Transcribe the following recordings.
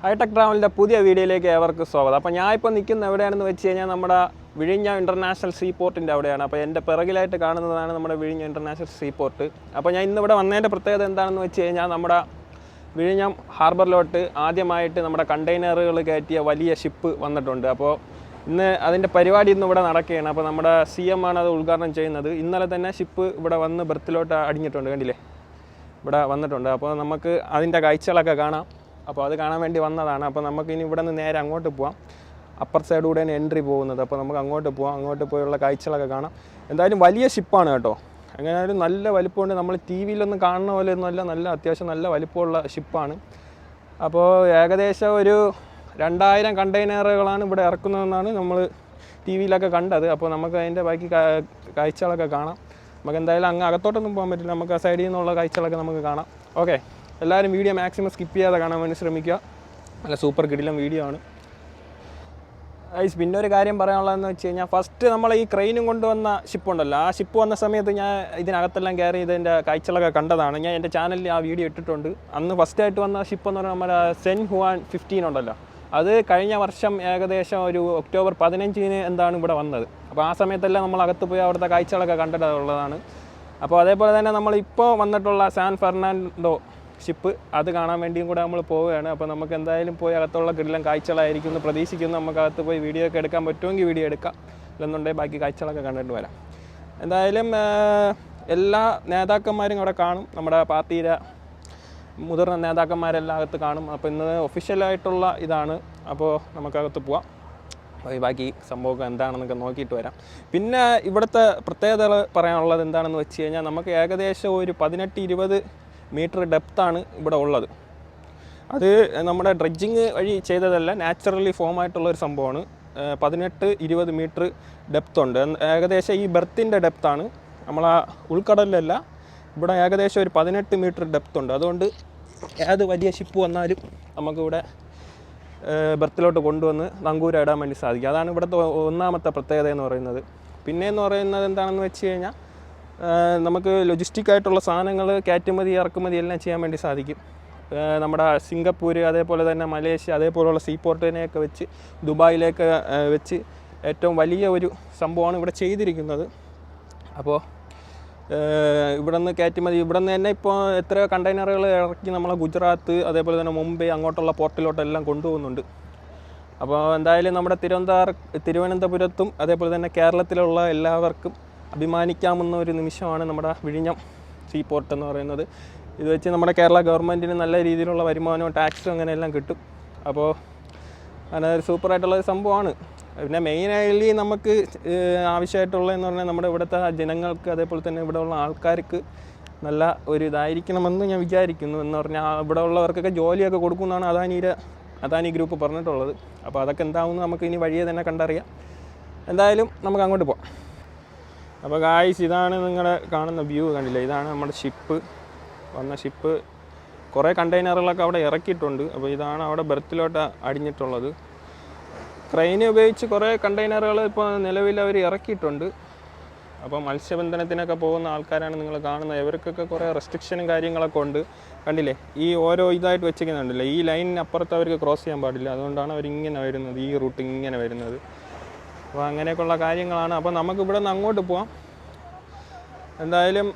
Hi tech ട്രാവലിൻ്റെ പുതിയ വീഡിയോയിലേക്ക് ഏവർക്ക് സ്വാഗതം. അപ്പോൾ ഞാൻ ഇപ്പോൾ നിൽക്കുന്ന എവിടെയാണെന്ന് വെച്ച് കഴിഞ്ഞാൽ നമ്മുടെ വിഴിഞ്ഞം ഇൻ്റർനാഷണൽ സീ പോർട്ടിൻ്റെ അവിടെയാണ്. അപ്പോൾ എൻ്റെ പിറകിലായിട്ട് കാണുന്നതാണ് നമ്മുടെ വിഴിഞ്ഞം ഇൻ്റർനാഷണൽ സീ പോർട്ട്. അപ്പോൾ ഞാൻ ഇന്നിവിടെ വന്നതിൻ്റെ പ്രത്യേകത എന്താണെന്ന് വെച്ച് കഴിഞ്ഞാൽ നമ്മുടെ വിഴിഞ്ഞം ഹാർബറിലോട്ട് ആദ്യമായിട്ട് നമ്മുടെ കണ്ടെയ്നറുകൾ കയറ്റിയ വലിയ ഷിപ്പ് വന്നിട്ടുണ്ട്. അപ്പോൾ ഇന്ന് അതിൻ്റെ പരിപാടി ഇന്ന് ഇവിടെ നടക്കുകയാണ്. അപ്പോൾ നമ്മുടെ CM ആണ് അത് ഉദ്ഘാടനം ചെയ്യുന്നത്. ഇന്നലെ തന്നെ ഷിപ്പ് ഇവിടെ വന്ന് ബർത്തിലോട്ട് അടിഞ്ഞിട്ടുണ്ട്, കണ്ടില്ലേ, ഇവിടെ വന്നിട്ടുണ്ട്. അപ്പോൾ നമുക്ക് അതിൻ്റെ കാഴ്ചകളൊക്കെ കാണാം. അപ്പോൾ അത് കാണാൻ വേണ്ടി വന്നതാണ്. അപ്പോൾ നമുക്ക് ഇനി ഇവിടെ നിന്ന് നേരെ അങ്ങോട്ട് പോവാം. അപ്പർ സൈഡിലൂടെയാണ് എൻട്രി പോകുന്നത്. അപ്പോൾ നമുക്ക് അങ്ങോട്ട് പോവാം. അങ്ങോട്ട് പോയുള്ള കാഴ്ചകളൊക്കെ കാണാം. എന്തായാലും വലിയ ഷിപ്പാണ് കേട്ടോ. എങ്ങനെയായാലും നല്ല വലിപ്പമുണ്ട്. നമ്മൾ TV-യിലൊന്നും കാണുന്ന പോലെ ഒന്നുമല്ല, നല്ല അത്യാവശ്യം നല്ല വലിപ്പമുള്ള ഷിപ്പാണ്. അപ്പോൾ ഏകദേശം ഒരു 2000 കണ്ടെയ്നറുകളാണ് ഇവിടെ ഇറക്കുന്നതെന്നാണ് നമ്മൾ TV-യിലൊക്കെ കണ്ടത്. അപ്പോൾ നമുക്ക് അതിൻ്റെ ബാക്കി കാഴ്ചകളൊക്കെ കാണാം. നമുക്ക് എന്തായാലും അങ്ങ് അകത്തോട്ടൊന്നും പോകാൻ പറ്റില്ല. നമുക്ക് ആ സൈഡിൽ നിന്നുള്ള കാഴ്ചകളൊക്കെ നമുക്ക് കാണാം. ഓക്കെ, എല്ലാവരും വീഡിയോ മാക്സിമം സ്കിപ്പ് ചെയ്യാതെ കാണാൻ വേണ്ടി ശ്രമിക്കുക. നല്ല സൂപ്പർ കിടിലൻ വീഡിയോ ആണ്. പിന്നെ ഒരു കാര്യം പറയാനുള്ളതെന്ന് വെച്ച് കഴിഞ്ഞാൽ, ഫസ്റ്റ് നമ്മൾ ഈ ക്രെയിനും കൊണ്ടുവന്ന ഷിപ്പുണ്ടല്ലോ, ആ ഷിപ്പ് വന്ന സമയത്ത് ഞാൻ ഇതിനകത്തെല്ലാം കയറി ഇതിൻ്റെ കാഴ്ചകളൊക്കെ കണ്ടതാണ്. ഞാൻ എൻ്റെ ചാനലിൽ ആ വീഡിയോ ഇട്ടിട്ടുണ്ട്. അന്ന് ഫസ്റ്റായിട്ട് വന്ന ഷിപ്പ് എന്ന് പറഞ്ഞാൽ നമ്മുടെ സെൻ ഹുവാൻ 15 ഉണ്ടല്ലോ, അത് കഴിഞ്ഞ വർഷം ഏകദേശം ഒരു ഒക്ടോബർ 15-ന് എന്താണ് ഇവിടെ വന്നത്. അപ്പോൾ ആ സമയത്തെല്ലാം നമ്മൾ അകത്ത് പോയി അവിടുത്തെ കാഴ്ചകളൊക്കെ കണ്ടിട്ടുള്ളതാണ്. അപ്പോൾ അതേപോലെ തന്നെ നമ്മളിപ്പോൾ വന്നിട്ടുള്ള സാൻ ഫെർണാണ്ടോ ഷിപ്പ്, അത് കാണാൻ വേണ്ടിയും കൂടെ നമ്മൾ പോവുകയാണ്. അപ്പോൾ നമുക്ക് എന്തായാലും പോയി അകത്തുള്ള കിടിലൻ കാഴ്ചകളായിരിക്കും എന്ന് പ്രതീക്ഷിക്കുന്നു. നമുക്ക് അകത്ത് പോയി വീഡിയോ ഒക്കെ എടുക്കാൻ പറ്റുമെങ്കിൽ വീഡിയോ എടുക്കാം, അല്ലെന്നുണ്ടെങ്കിൽ ബാക്കി കാഴ്ചകളൊക്കെ കണ്ടിട്ട് വരാം. എന്തായാലും എല്ലാ നേതാക്കന്മാരും അവിടെ കാണും. നമ്മുടെ പാർട്ടിയുടെ മുതിർന്ന നേതാക്കന്മാരെല്ലാം അകത്ത് കാണും. അപ്പോൾ ഇന്ന് ഒഫീഷ്യലായിട്ടുള്ള ഇതാണ്. അപ്പോൾ നമുക്കകത്ത് പോവാം. ബാക്കി സംഭവമൊക്കെ എന്താണെന്നൊക്കെ നോക്കിയിട്ട് വരാം. പിന്നെ ഇവിടുത്തെ പ്രത്യേകതകൾ പറയാനുള്ളത് എന്താണെന്ന് വെച്ച് കഴിഞ്ഞാൽ, നമുക്ക് ഏകദേശം ഒരു 18-20 മീറ്റർ ഡെപ്താണ് ഇവിടെ ഉള്ളത്. അത് നമ്മുടെ ഡ്രഡ്ജിങ് വഴി ചെയ്തതല്ല, നാച്ചുറലി ഫോം ആയിട്ടുള്ളൊരു സംഭവമാണ്. 18-20 മീറ്റർ ഡെപ്ത് ഉണ്ട്. ഏകദേശം ഈ ബെർത്തിൻ്റെ ഡെപ്താണ്, നമ്മളാ ഉൾക്കടലിലല്ല, ഇവിടെ ഏകദേശം ഒരു 18 മീറ്റർ ഡെപ്ത് ഉണ്ട്. അതുകൊണ്ട് ഏത് വലിയ ഷിപ്പ് വന്നാലും നമുക്കിവിടെ ബെർത്തിലോട്ട് കൊണ്ടുവന്ന് നങ്കൂര ഇടാൻ വേണ്ടി സാധിക്കും. അതാണ് ഇവിടുത്തെ ഒന്നാമത്തെ പ്രത്യേകത എന്ന് പറയുന്നത്. പിന്നെയെന്ന് പറയുന്നത് എന്താണെന്ന് വെച്ച് കഴിഞ്ഞാൽ, നമുക്ക് ലൊജിസ്റ്റിക്കായിട്ടുള്ള സാധനങ്ങൾ കയറ്റുമതി ഇറക്കുമതി എല്ലാം ചെയ്യാൻ വേണ്ടി സാധിക്കും. നമ്മുടെ സിംഗപ്പൂർ, അതേപോലെ തന്നെ മലേഷ്യ, അതേപോലെയുള്ള സീപോർട്ടിനെയൊക്കെ വെച്ച് ദുബായിലേക്ക് വെച്ച് ഏറ്റവും വലിയ ഒരു സംഭവമാണ് ഇവിടെ ചെയ്തിരിക്കുന്നത്. അപ്പോൾ ഇവിടെ നിന്ന് കയറ്റുമതി, ഇവിടെ നിന്ന് തന്നെ ഇപ്പോൾ എത്രയോ കണ്ടെയ്നറുകൾ ഇറക്കി നമ്മളെ ഗുജറാത്ത്, അതേപോലെ തന്നെ മുംബൈ, അങ്ങോട്ടുള്ള പോർട്ടിലോട്ടെല്ലാം കൊണ്ടുപോകുന്നുണ്ട്. അപ്പോൾ എന്തായാലും നമ്മുടെ തിരുവനന്തപുരത്തും അതേപോലെ തന്നെ കേരളത്തിലുള്ള എല്ലാവർക്കും അഭിമാനിക്കാവുന്ന ഒരു നിമിഷമാണ് നമ്മുടെ വിഴിഞ്ഞം സീ പോർട്ട് എന്ന് പറയുന്നത്. ഇത് വെച്ച് നമ്മുടെ കേരള ഗവൺമെൻറ്റിന് നല്ല രീതിയിലുള്ള വരുമാനവും ടാക്സും അങ്ങനെയെല്ലാം കിട്ടും. അപ്പോൾ അങ്ങനെ ഒരു സൂപ്പറായിട്ടുള്ളൊരു സംഭവമാണ്. പിന്നെ മെയിനായി നമുക്ക് ആവശ്യമായിട്ടുള്ളതെന്ന് പറഞ്ഞാൽ നമ്മുടെ ഇവിടുത്തെ ജനങ്ങൾക്ക്, അതേപോലെ തന്നെ ഇവിടെ ഉള്ള ആൾക്കാർക്ക് നല്ല ഒരു ഇതായിരിക്കണമെന്ന് ഞാൻ വിചാരിക്കുന്നു. എന്ന് പറഞ്ഞാൽ ഇവിടെ ഉള്ളവർക്കൊക്കെ ജോലിയൊക്കെ കൊടുക്കുമെന്നാണ് അദാനി ഗ്രൂപ്പ് പറഞ്ഞിട്ടുള്ളത്. അപ്പോൾ അതൊക്കെ എന്താവുമെന്ന് നമുക്ക് ഇനി വഴിയെ തന്നെ കണ്ടറിയാം. എന്തായാലും നമുക്ക് അങ്ങോട്ട് പോകാം. അപ്പോൾ ഗായ്സ്, ഇതാണ് നിങ്ങൾ കാണുന്ന വ്യൂ, കണ്ടില്ലേ, ഇതാണ് നമ്മുടെ ഷിപ്പ് വന്ന ഷിപ്പ്. കുറേ കണ്ടെയ്നറുകളൊക്കെ അവിടെ ഇറക്കിയിട്ടുണ്ട്. അപ്പോൾ ഇതാണ് അവിടെ ബെർത്തിലോട്ട് അടിഞ്ഞിട്ടുള്ളത്. ക്രെയിന് ഉപയോഗിച്ച് കുറേ കണ്ടെയ്നറുകൾ ഇപ്പോൾ നിലവിൽ അവർ ഇറക്കിയിട്ടുണ്ട്. അപ്പോൾ മത്സ്യബന്ധനത്തിനൊക്കെ പോകുന്ന ആൾക്കാരാണ് നിങ്ങൾ കാണുന്നത്. ഇവർക്കൊക്കെ കുറേ റെസ്ട്രിക്ഷനും കാര്യങ്ങളൊക്കെ ഉണ്ട്. കണ്ടില്ലേ, ഈ ഓരോ ഇതായിട്ട് വെച്ചിരിക്കുന്നുണ്ടല്ലോ, ഈ ലൈനിനപ്പുറത്ത് അവർക്ക് ക്രോസ് ചെയ്യാൻ പാടില്ല. അതുകൊണ്ടാണ് അവരിങ്ങനെ വരുന്നത്, ഈ റൂട്ട് ഇങ്ങനെ വരുന്നത്. അപ്പോൾ അങ്ങനെയൊക്കെയുള്ള കാര്യങ്ങളാണ്. അപ്പോൾ നമുക്ക് ഇവിടെ നിന്ന് അങ്ങോട്ട് പോവാം. എന്തായാലും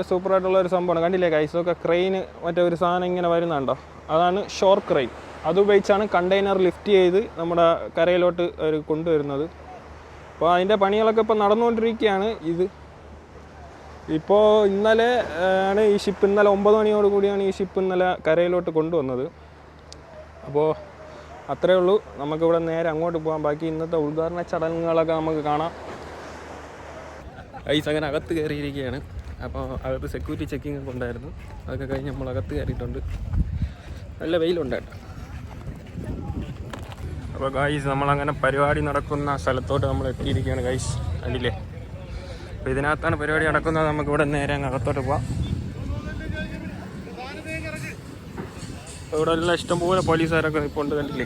സൂപ്പറായിട്ടുള്ളൊരു സംഭവമാണ്. കണ്ടില്ലേ കൈസൊക്കെ ക്രെയിന് മറ്റേ ഒരു സാധനം ഇങ്ങനെ വരുന്നുണ്ടോ, അതാണ് ഷോർ ക്രെയിൻ. അതുപയോഗിച്ചാണ് കണ്ടെയ്നർ ലിഫ്റ്റ് ചെയ്ത് നമ്മുടെ കരയിലോട്ട് അവർ കൊണ്ടുവരുന്നത്. അപ്പോൾ അതിൻ്റെ പണികളൊക്കെ ഇപ്പോൾ നടന്നുകൊണ്ടിരിക്കുകയാണ്. ഇപ്പോൾ ഇന്നലെ ആണ് ഈ ഷിപ്പ്, ഇന്നലെ 9 മണിയോട് കൂടിയാണ് ഈ ഷിപ്പ് ഇന്നലെ കരയിലോട്ട് കൊണ്ടുവന്നത്. അപ്പോൾ അത്രയേ ഉള്ളൂ. നമുക്കിവിടെ നേരെ അങ്ങോട്ട് പോകാം. ബാക്കി ഇന്നത്തെ ഉദ്ഘാടന ചടങ്ങുകളൊക്കെ നമുക്ക് കാണാം. ഐസ് അങ്ങനെ അകത്ത് കയറിയിരിക്കുകയാണ്. അപ്പോൾ അകത്ത് സെക്യൂരിറ്റി ചെക്കിംഗ് ഒക്കെ ഉണ്ടായിരുന്നു. അതൊക്കെ കഴിഞ്ഞ് നമ്മൾ അകത്ത് കയറിയിട്ടുണ്ട്. നല്ല വെയിലുണ്ട് കേട്ടോ. അപ്പോൾ ഗൈസ്, നമ്മളങ്ങനെ പരിപാടി നടക്കുന്ന സ്ഥലത്തോട്ട് നമ്മൾ എത്തിയിരിക്കുകയാണ് ഗൈസ്, കണ്ടില്ലേ. അപ്പോൾ ഇതിനകത്താണ് പരിപാടി നടക്കുന്നത്. നമുക്കിവിടെ നേരെ അങ്ങ് അകത്തോട്ട് പോവാം. ഇവിടെ എല്ലാം ഇഷ്ടംപോലെ പോലീസുകാരൊക്കെ ഇപ്പോൾ ഉണ്ട്, കണ്ടില്ലേ.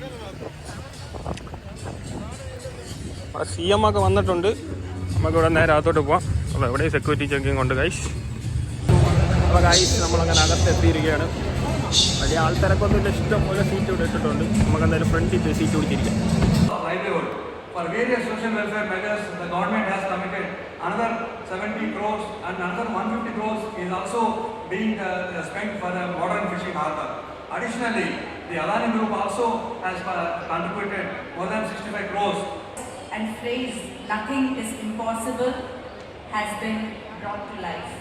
CM ഒക്കെ വന്നിട്ടുണ്ട്. നമുക്കിവിടെ നേരെ അകത്തോട്ട് പോവാം. അപ്പോൾ എവിടെയും സെക്യൂരിറ്റി ചെക്കിങ് ഉണ്ട് ഗൈസ്. അപ്പോൾ ഗൈസ്, നമ്മളങ്ങനെ അകത്തെത്തിയിരിക്കുകയാണ്. വലിയ ആൾത്തിരക്കൊന്നുമില്ല, ഇഷ്ടം പോലെ സീറ്റ് ഇവിടെ ഇട്ടിട്ടുണ്ട്. നമുക്ക് എന്തായാലും ഫ്രണ്ടിൽ seat പിടിച്ചിരിക്കാം. For various social welfare measures, the government has committed another 70 crores and another 150 crores is also being spent for a modern fishing harbour. Additionally, the Adani Group also has contributed more than 65 crores. And phrase "nothing is impossible" has been brought to life.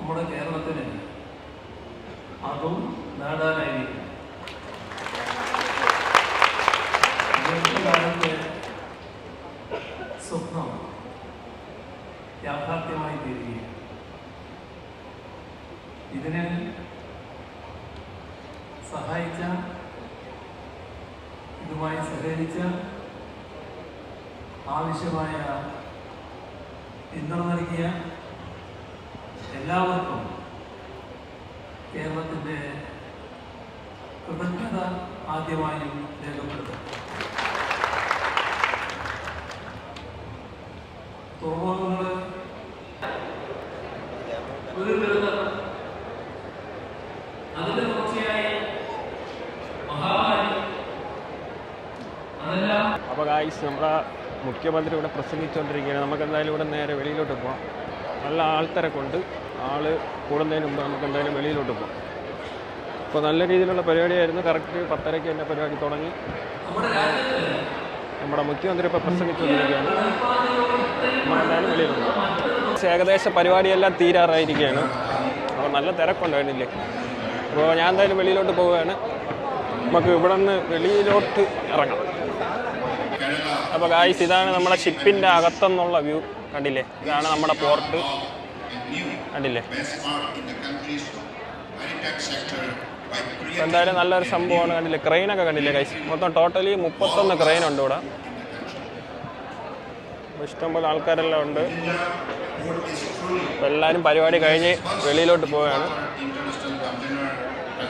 നമ്മുടെ കേരളത്തിന് അതും നേടാനായിരിക്കും. കാലത്തെ സ്വപ്നം യാഥാർത്ഥ്യമായി തീരുകയും ഇതിന് സഹായിച്ച, ഇതുമായി സഹകരിച്ച, ആവശ്യമായ പിന്തുണ നൽകിയ എല്ലാവർക്കും കേരളത്തിൻ്റെ കൃതജ്ഞത ആദ്യമായും രേഖപ്പെടുത്തും. തുറമുഖങ്ങൾ ഒരു അതിന്റെ തുടർച്ചയായി മഹാമാരി അതെല്ലാം. അപ്പോൾ ഗായ്സ്, നമ്മുടെ മുഖ്യമന്ത്രി ഇവിടെ പ്രസംഗിച്ചുകൊണ്ടിരിക്കുകയാണ്. നമുക്ക് എന്തായാലും ഇവിടെ നേരെ വെളിയിലോട്ട് പോകാം. നല്ല ആൾത്തിരക്കുണ്ട്. ആൾ കൂടുന്നതിന് മുമ്പ് നമുക്ക് എന്തായാലും വെളിയിലോട്ട് പോകാം. അപ്പോൾ നല്ല രീതിയിലുള്ള പരിപാടിയായിരുന്നു. കറക്റ്റ് 10:30 എൻ്റെ പരിപാടി തുടങ്ങി. നമ്മുടെ മുഖ്യമന്ത്രി ഇപ്പോൾ പ്രസംഗിച്ചുകൊണ്ടിരിക്കുകയാണ്. നമ്മൾ എന്തായാലും വെളിയിലോട്ട് പോകാം. ഏകദേശം പരിപാടിയെല്ലാം തീരാറായിരിക്കുകയാണ്. അപ്പോൾ നല്ല തിരക്കുണ്ടായിരുന്നില്ലേ. അപ്പോൾ ഞാൻ എന്തായാലും വെളിയിലോട്ട് പോവുകയാണ്. നമുക്ക് ഇവിടെ നിന്ന് വെളിയിലോട്ട് ഇറങ്ങാം. അപ്പോൾ ഗായ്സ്, ഇതാണ് നമ്മുടെ ഷിപ്പിൻ്റെ അകത്തുനിന്നുള്ള വ്യൂ. കണ്ടില്ലേ, ഇതാണ് നമ്മുടെ പോർട്ട്. കണ്ടില്ലേ, എന്തായാലും നല്ലൊരു സംഭവമാണ്. കണ്ടില്ലേ, ക്രെയിനൊക്കെ കണ്ടില്ലേ ഗൈസ്. മൊത്തം ടോട്ടലി 31 ക്രെയിനുണ്ട് ഇവിടെ. ഇഷ്ടംപോലെ ആൾക്കാരെല്ലാം ഉണ്ട്. അപ്പോൾ എല്ലാവരും പരിപാടി കഴിഞ്ഞ് വെളിയിലോട്ട് പോവുകയാണ്.